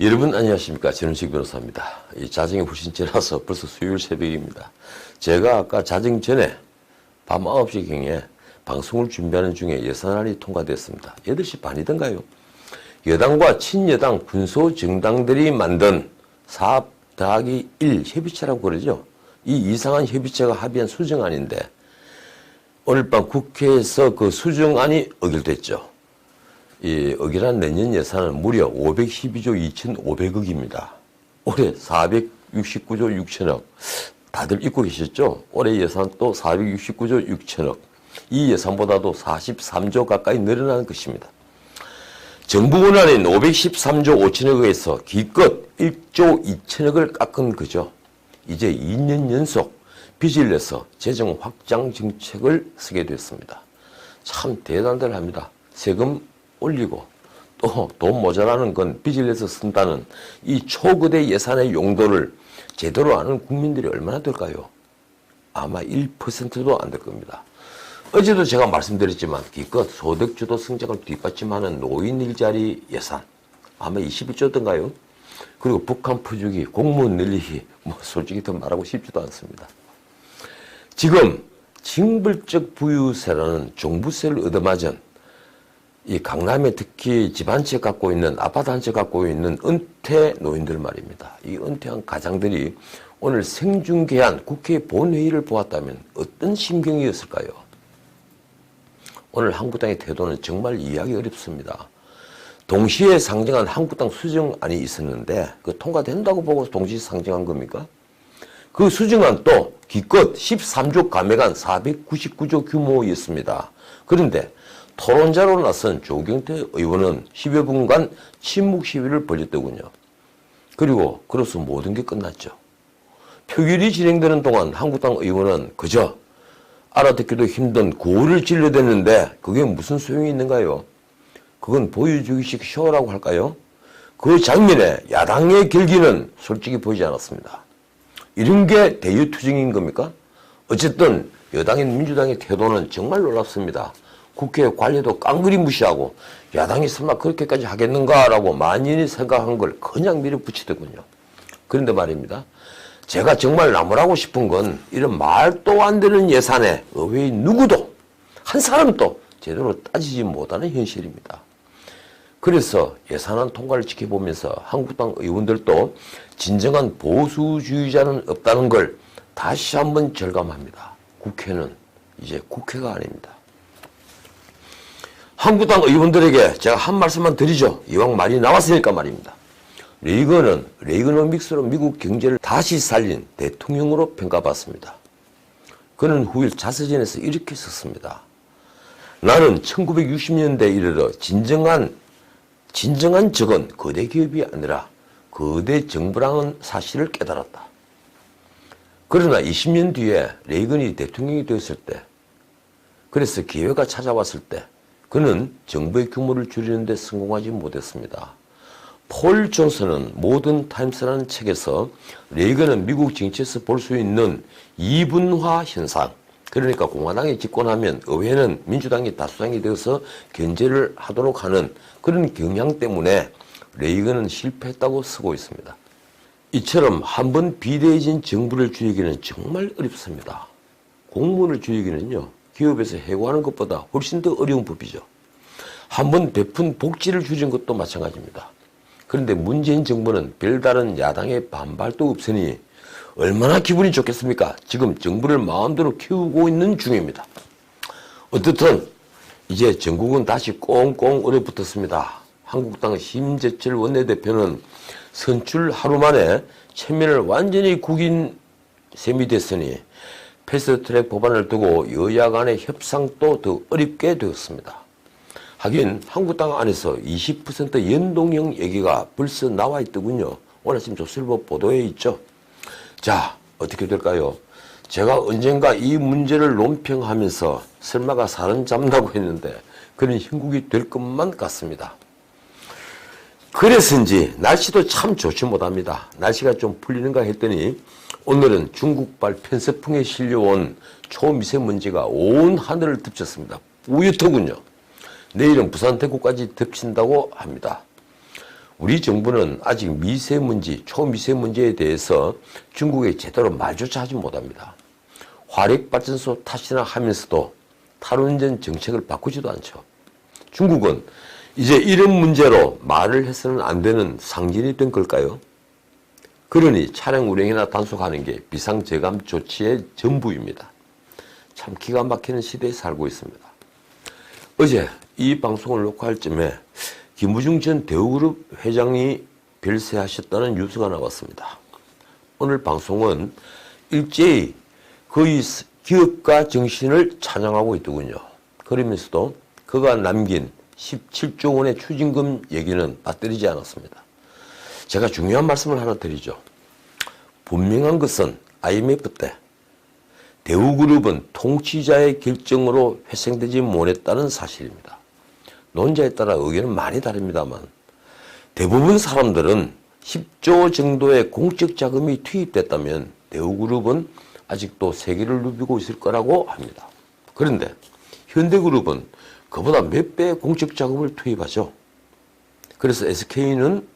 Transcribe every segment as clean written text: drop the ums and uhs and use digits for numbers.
여러분 안녕하십니까. 전은식 변호사입니다. 이 자정이 불신죄라서 벌써 수요일 새벽입니다. 제가 아까 자정 전에 밤 9시경에 방송을 준비하는 중에 예산안이 통과됐습니다. 8시 반이던가요? 여당과 친여당 군소정당들이 만든 4+1 협의체라고 그러죠. 이 이상한 협의체가 합의한 수정안인데 오늘 밤 국회에서 그 수정안이 의결됐죠. 이 의결한 내년 예산은 무려 512조 2,500억입니다. 올해 469조 6천억. 다들 잊고 계셨죠? 올해 예산 또 469조 6천억. 이 예산보다도 43조 가까이 늘어나는 것입니다. 정부 권한인 513조 5천억에서 기껏 1조 2천억을 깎은 거죠. 이제 2년 연속 빚을 내서 재정 확장 정책을 쓰게 됐습니다. 참 대단들 합니다. 세금 올리고 또 돈 모자라는 건 빚을 내서 쓴다는 이 초거대 예산의 용도를 제대로 아는 국민들이 얼마나 될까요? 아마 1%도 안 될 겁니다. 어제도 제가 말씀드렸지만 기껏 소득주도 성장을 뒷받침하는 노인 일자리 예산 아마 21조던가요? 그리고 북한 퍼주기, 공무원 늘리기 뭐 솔직히 더 말하고 싶지도 않습니다. 지금 징벌적 부유세라는 종부세를 얻어맞은 이 강남에 특히 집 한 채 갖고 있는 아파트 한 채 갖고 있는 은퇴 노인들 말입니다. 이 은퇴한 가장들이 오늘 생중계한 국회 본회의를 보았다면 어떤 심경이었을까요? 오늘 한국당의 태도는 정말 이해하기 어렵습니다. 동시에 상정한 한국당 수정안이 있었는데 그 통과된다고 보고 동시에 상정한 겁니까? 그 수정안 또 기껏 13조 감액한 499조 규모였습니다. 그런데 토론자로 나선 조경태 의원은 10여 분간 침묵 시위를 벌였더군요. 그리고 그로써 모든 게 끝났죠. 표결이 진행되는 동안 한국당 의원은 그저 알아듣기도 힘든 구호를 질러댔는데 그게 무슨 소용이 있는가요? 그건 보여주기식 쇼라고 할까요? 그 장면에 야당의 결기는 솔직히 보이지 않았습니다. 이런 게 대유투쟁인 겁니까? 어쨌든 여당인 민주당의 태도는 정말 놀랍습니다. 국회 관리도 깡그리 무시하고 야당이 설마 그렇게까지 하겠는가라고 만연히 생각한 걸 그냥 밀어붙이더군요. 그런데 말입니다. 제가 정말 나무라고 싶은 건 이런 말도 안 되는 예산에 의회의 누구도 한 사람도 제대로 따지지 못하는 현실입니다. 그래서 예산안 통과를 지켜보면서 한국당 의원들도 진정한 보수주의자는 없다는 걸 다시 한번 절감합니다. 국회는 이제 국회가 아닙니다. 한국당 의원들에게 제가 한 말씀만 드리죠. 이왕 말이 나왔으니까 말입니다. 레이건은 레이거노믹스로 미국 경제를 다시 살린 대통령으로 평가받습니다. 그는 후일 자서전에서 이렇게 썼습니다. 나는 1960년대에 이르러 진정한 적은 거대 기업이 아니라 거대 정부라는 사실을 깨달았다. 그러나 20년 뒤에 레이건이 대통령이 되었을 때, 그래서 기회가 찾아왔을 때 그는 정부의 규모를 줄이는 데 성공하지 못했습니다. 폴 존슨은 모던 타임스라는 책에서 레이건은 미국 정치에서 볼 수 있는 이분화 현상, 그러니까 공화당이 집권하면 의회는 민주당이 다수당이 되어서 견제를 하도록 하는 그런 경향 때문에 레이건은 실패했다고 쓰고 있습니다. 이처럼 한번 비대해진 정부를 줄이기는 정말 어렵습니다. 공무원을 줄이기는요, 기업에서 해고하는 것보다 훨씬 더 어려운 법이죠. 한번 베푼 복지를 줄이는 것도 마찬가지입니다. 그런데 문재인 정부는 별다른 야당의 반발도 없으니 얼마나 기분이 좋겠습니까? 지금 정부를 마음대로 키우고 있는 중입니다. 어떻든 이제 전국은 다시 꽁꽁 얼어붙었습니다. 한국당 심재철 원내대표는 선출 하루 만에 체면을 완전히 구긴 셈이 됐으니 패스트트랙 법안을 두고 여야 간의 협상도 더 어렵게 되었습니다. 하긴 한국당 안에서 20% 연동형 얘기가 벌써 나와 있더군요. 오늘 아침 조선일보 보도에 있죠. 자, 어떻게 될까요? 제가 언젠가 이 문제를 논평하면서 설마가 사람 잡는다고 했는데 그런 형국이 될 것만 같습니다. 그래서인지 날씨도 참 좋지 못합니다. 날씨가 좀 풀리는가 했더니 오늘은 중국발 편서풍에 실려온 초미세먼지가 온 하늘을 덮쳤습니다. 뿌옇더군요. 내일은 부산 대구까지 덮친다고 합니다. 우리 정부는 아직 미세먼지, 초미세먼지에 대해서 중국에 제대로 말조차 하지 못합니다. 화력발전소 탓이나 하면서도 탈원전 정책을 바꾸지도 않죠. 중국은 이제 이런 문제로 말을 해서는 안 되는 상징이 된 걸까요? 그러니 차량 운행이나 단속하는 게 비상저감 조치의 전부입니다. 참 기가 막히는 시대에 살고 있습니다. 어제 이 방송을 녹화할 쯤에 김부중 전 대우그룹 회장이 별세하셨다는 뉴스가 나왔습니다. 오늘 방송은 일제히 그의 기업가 정신을 찬양하고 있더군요. 그러면서도 그가 남긴 17조 원의 추징금 얘기는 빠뜨리지 않았습니다. 제가 중요한 말씀을 하나 드리죠. 분명한 것은 IMF 때 대우그룹은 통치자의 결정으로 회생되지 못했다는 사실입니다. 논자에 따라 의견은 많이 다릅니다만 대부분 사람들은 10조 정도의 공적 자금이 투입됐다면 대우그룹은 아직도 세계를 누비고 있을 거라고 합니다. 그런데 현대그룹은 그보다 몇 배의 공적 자금을 투입하죠. 그래서 SK는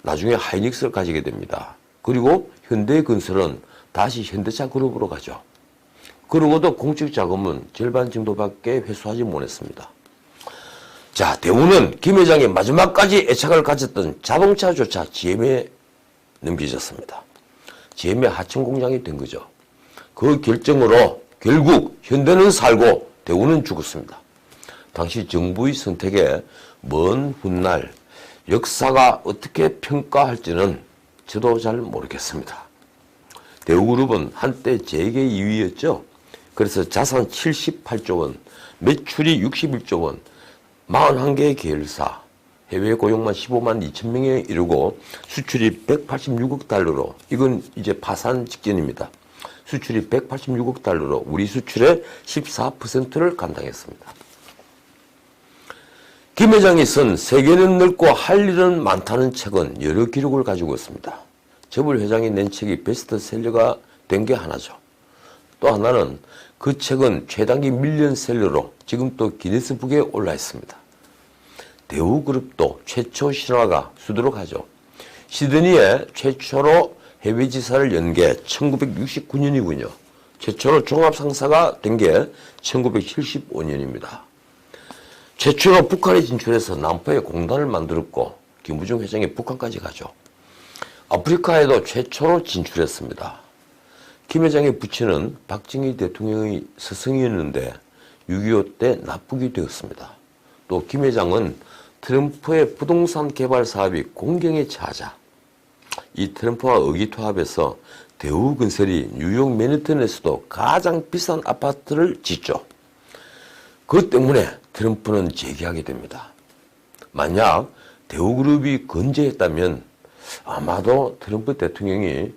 나중에 하이닉스를 가지게 됩니다. 그리고 현대건설은 다시 현대차 그룹으로 가죠. 그러고도 공적 자금은 절반 정도밖에 회수하지 못했습니다. 자, 대우는 김 회장이 마지막까지 애착을 가졌던 자동차조차 GM에 넘겨졌습니다. GM의 하청 공장이 된 거죠. 그 결정으로 결국 현대는 살고 대우는 죽었습니다. 당시 정부의 선택에 먼 훗날 역사가 어떻게 평가할지는 저도 잘 모르겠습니다. 대우그룹은 한때 재계 2위였죠. 그래서 자산 78조 원, 매출이 61조 원, 41개의 계열사, 해외 고용만 15만 2천 명에 이르고 수출이 186억 달러로, 이건 이제 파산 직전입니다. 수출이 186억 달러로 우리 수출의 14%를 감당했습니다. 김 회장이 쓴 세계는 넓고 할 일은 많다는 책은 여러 기록을 가지고 있습니다. 저불 회장이 낸 책이 베스트셀러가 된 게 하나죠. 또 하나는 그 책은 최단기 밀리언셀러로 지금 또 기네스북에 올라 있습니다. 대우그룹도 최초 신화가 수두룩하죠. 시드니에 최초로 해외지사를 연 게 1969년이군요. 최초로 종합상사가 된 게 1975년입니다. 최초로 북한에 진출해서 남포에 공단을 만들었고 김부중 회장이 북한까지 가죠. 아프리카에도 최초로 진출했습니다. 김 회장의 부친은 박정희 대통령의 스승이었는데 6.25 때 납북이 되었습니다. 또 김 회장은 트럼프의 부동산 개발 사업이 공경에 처하자 이 트럼프와 의기투합해서 대우건설이 뉴욕 맨해튼에서도 가장 비싼 아파트를 짓죠. 그것 때문에 트럼프는 재기하게 됩니다. 만약 대우그룹이 건재했다면 아마도 트럼프 대통령이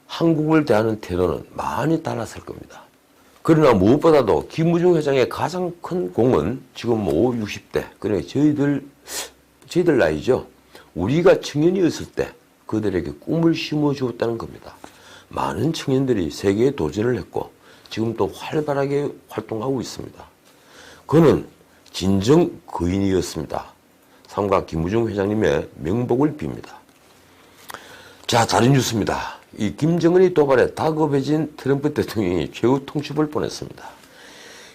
한국을 대하는 태도는 많이 달랐을 겁니다. 그러나 무엇보다도 김부중 회장의 가장 큰 공은 지금 50, 60대, 그러니까 저희들 나이죠. 우리가 청년이었을 때 그들에게 꿈을 심어주었다는 겁니다. 많은 청년들이 세계에 도전을 했고 지금 또 활발하게 활동하고 있습니다. 그는 진정 거인이었습니다. 삼가 김부중 회장님의 명복을 빕니다. 자, 다른 뉴스입니다. 이 김정은이 도발에 다급해진 트럼프 대통령이 최후 통첩을 보냈습니다.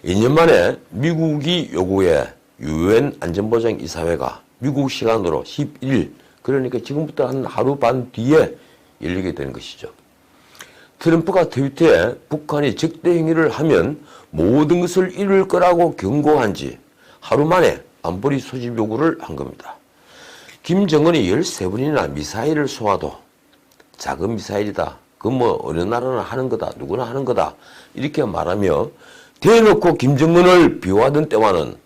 2년 만에 미국이 요구해 유엔 안전보장이사회가 미국 시간으로 11일, 그러니까 지금부터 한 하루 반 뒤에 열리게 되는 것이죠. 트럼프가 트위터에 북한이 적대 행위를 하면 모든 것을 잃을 거라고 경고한 지 하루 만에 안보리 소집 요구를 한 겁니다. 김정은이 13번이나 미사일을 쏘아도 작은 미사일이다. 그 뭐 어느 나라나 하는 거다. 누구나 하는 거다. 이렇게 말하며 대놓고 김정은을 비호하던 때와는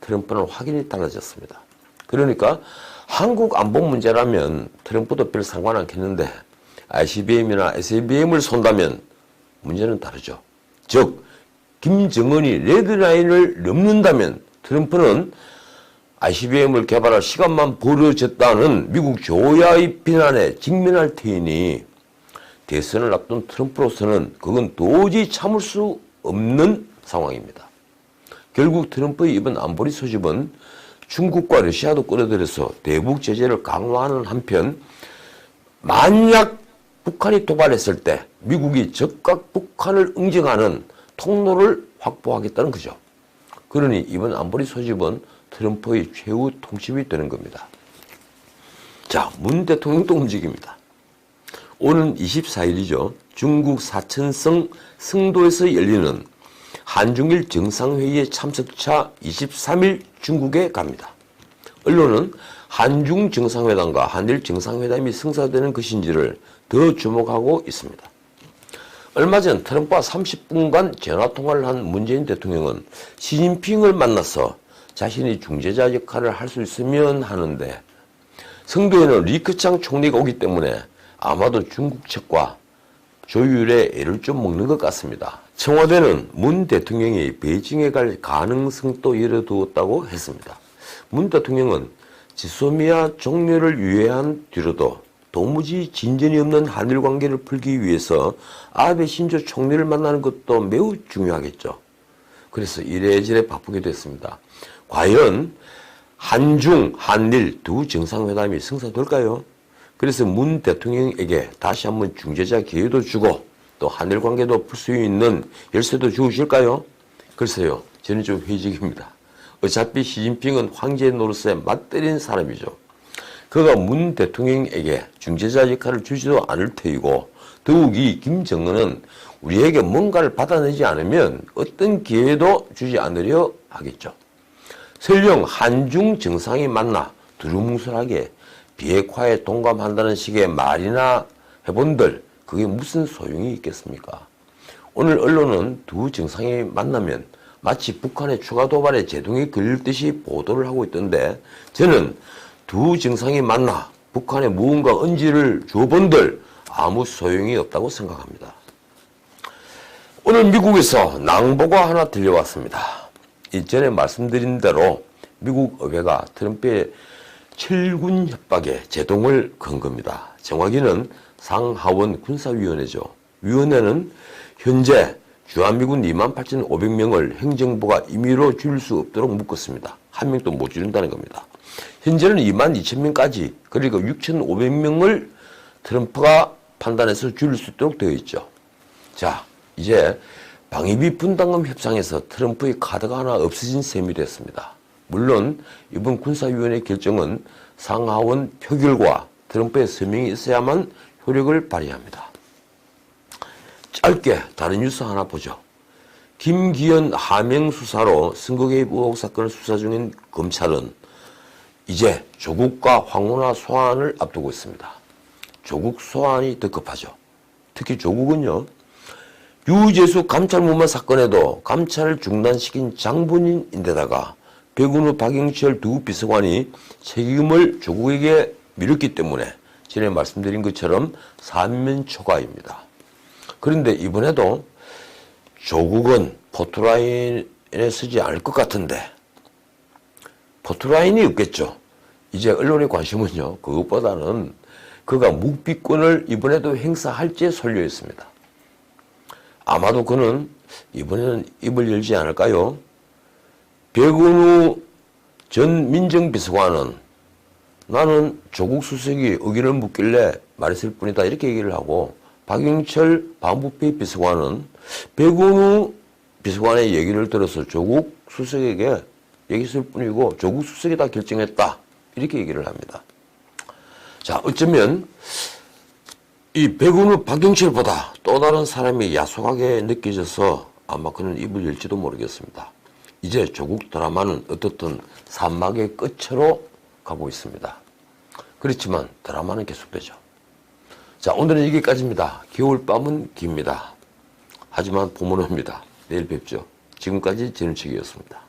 트럼프는 확연히 달라졌습니다. 그러니까 한국 안보 문제라면 트럼프도 별 상관 않겠는데 ICBM이나 SLBM을 쏜다면 문제는 다르죠. 즉 김정은이 레드라인을 넘는다면 트럼프는 ICBM을 개발할 시간만 벌어졌다는 미국 조야의 비난에 직면할 테니 대선을 앞둔 트럼프로서는 그건 도저히 참을 수 없는 상황입니다. 결국 트럼프의 이번 안보리 소집은 중국과 러시아도 끌어들여서 대북 제재를 강화하는 한편 만약 북한이 도발했을 때 미국이 즉각 북한을 응징하는 통로를 확보하겠다는 거죠. 그러니 이번 안보리 소집은 트럼프의 최후 통첩이 되는 겁니다. 자, 문 대통령도 움직입니다. 오는 24일이죠. 중국 사천성 성도에서 열리는 한중일 정상회의에 참석차 23일 중국에 갑니다. 언론은 한중 정상회담과 한일 정상회담이 성사되는 것인지를 더 주목하고 있습니다. 얼마 전 트럼프와 30분간 전화통화를 한 문재인 대통령은 시진핑을 만나서 자신이 중재자 역할을 할 수 있으면 하는데 성도에는 리크창 총리가 오기 때문에 아마도 중국 측과 조율에 애를 좀 먹는 것 같습니다. 청와대는 문 대통령이 베이징에 갈 가능성도 열어두었다고 했습니다. 문 대통령은 지소미아 종료를 유예한 뒤로도 도무지 진전이 없는 한일 관계를 풀기 위해서 아베 신조 총리를 만나는 것도 매우 중요하겠죠. 그래서 이래저래 바쁘게 됐습니다. 과연 한중, 한일 두 정상회담이 성사될까요? 그래서 문 대통령에게 다시 한번 중재자 기회도 주고 또 한일 관계도 풀 수 있는 열쇠도 주실까요? 글쎄요, 저는 좀 회의적입니다. 어차피 시진핑은 황제 노릇에 맞들인 사람이죠. 그가 문 대통령에게 중재자 역할을 주지도 않을 테이고 더욱이 김정은은 우리에게 뭔가를 받아내지 않으면 어떤 기회도 주지 않으려 하겠죠. 설령 한중 정상이 만나 두루뭉술하게 비핵화에 동감한다는 식의 말이나 해본들 그게 무슨 소용이 있겠습니까? 오늘 언론은 두 정상이 만나면 마치 북한의 추가 도발에 제동이 걸릴 듯이 보도를 하고 있던데 저는 두 정상이 만나 북한에 무언가 언지를 줘본들 아무 소용이 없다고 생각합니다. 오늘 미국에서 낭보가 하나 들려왔습니다. 이전에 말씀드린 대로 미국 의회가 트럼프의 철군 협박에 제동을 건 겁니다. 정확히는 상하원 군사위원회죠. 위원회는 현재 주한미군 28,500명을 행정부가 임의로 줄일 수 없도록 묶었습니다. 한 명도 못 줄인다는 겁니다. 현재는 22,000명까지 그리고 6,500명을 트럼프가 판단해서 줄일 수 있도록 되어 있죠. 자, 이제 방위비 분담금 협상에서 트럼프의 카드가 하나 없어진 셈이 됐습니다. 물론 이번 군사위원회 결정은 상하원 표결과 트럼프의 서명이 있어야만 효력을 발휘합니다. 짧게 다른 뉴스 하나 보죠. 김기현 하명 수사로 선거 개입 의혹 사건을 수사 중인 검찰은 이제 조국과 황운하 소환을 앞두고 있습니다. 조국 소환이 더 급하죠. 특히 조국은요. 유재수 감찰무마 사건에도 감찰을 중단시킨 장본인인데다가 백운우 박영철 두 비서관이 책임을 조국에게 미뤘기 때문에 전에 말씀드린 것처럼 삼면초가입니다. 그런데 이번에도 조국은 포토라인에 서지 않을 것 같은데 포토라인이 없겠죠. 이제 언론의 관심은요. 그것보다는 그가 묵비권을 이번에도 행사할지에 쏠려 있습니다. 아마도 그는 이번에는 입을 열지 않을까요? 백운우 전 민정비서관은 나는 조국 수석이 의견을 묻길래 말했을 뿐이다 이렇게 얘기를 하고 박영철 반부패 비서관은 백운우 비서관의 얘기를 들어서 조국 수석에게 얘기했을 뿐이고 조국 수석이 다 결정했다 이렇게 얘기를 합니다. 자, 어쩌면 이 백운우 박영철보다 또 다른 사람이 야속하게 느껴져서 아마 그는 입을 열지도 모르겠습니다. 이제 조국 드라마는 어떻든 산막의 끝으로 가고 있습니다. 그렇지만 드라마는 계속되죠. 자, 오늘은 여기까지입니다. 겨울밤은 깁니다. 하지만 봄은 옵니다. 내일 뵙죠. 지금까지 전우책이었습니다.